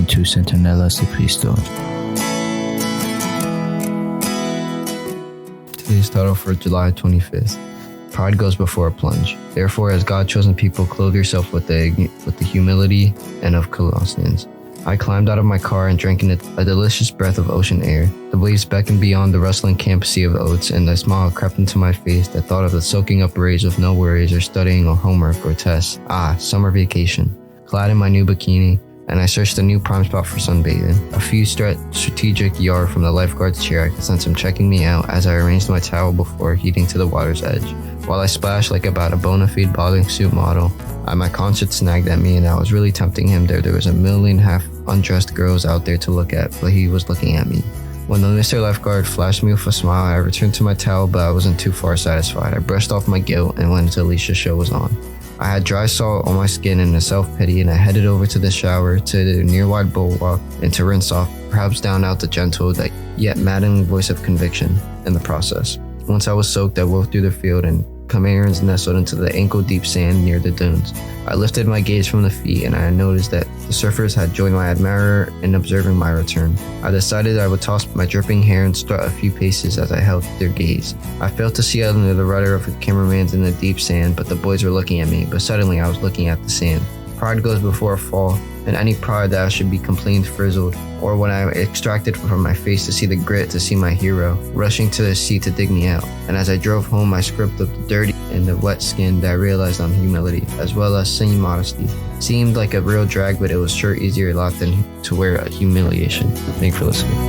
to Sentinella de Cristo. Today's title for July 25th. Pride goes before a plunge. Therefore, as God-chosen people, clothe yourself with the humility and of Colossians. I climbed out of my car and drank in a delicious breath of ocean air. The waves beckoned beyond the rustling camp sea of oats, and a smile crept into my face that thought of the soaking up rays with no worries or studying or homework or tests. Summer vacation. Clad in my new bikini, and I searched a new prime spot for sunbathing. A few strategic yards from the lifeguard's chair, I could sense him checking me out as I arranged my towel before heading to the water's edge. While I splashed like about a bona fide bathing suit model, my conscience snagged at me, and I was really tempting him there. There was a million half undressed girls out there to look at, but he was looking at me. When the Mr. Lifeguard flashed me with a smile, I returned to my towel, but I wasn't too far satisfied. I brushed off my guilt and went until Alicia's show was on. I had dry salt on my skin and a self-pity, and I headed over to the shower, to the nearby boardwalk, and to rinse off, perhaps down out the gentle, yet maddening voice of conviction in the process. Once I was soaked, I wove through the field and Cameron's nestled into the ankle-deep sand near the dunes. I lifted my gaze from the feet, and I noticed that the surfers had joined my admirer in observing my return. I decided I would toss my dripping hair and strut a few paces as I held their gaze. I failed to see under the rudder of the cameraman's in the deep sand, but the boys were looking at me. But suddenly I was looking at the sand. Pride goes before a fall, and any pride that should be complained frizzled, or when I extracted from my face to see the grit to see my hero, rushing to the sea to dig me out. And as I drove home, I scrubbed up the dirty and the wet skin that I realized on humility, as well as singing modesty. Seemed like a real drag, but it was sure easier a lot than to wear a humiliation. Thanks for listening.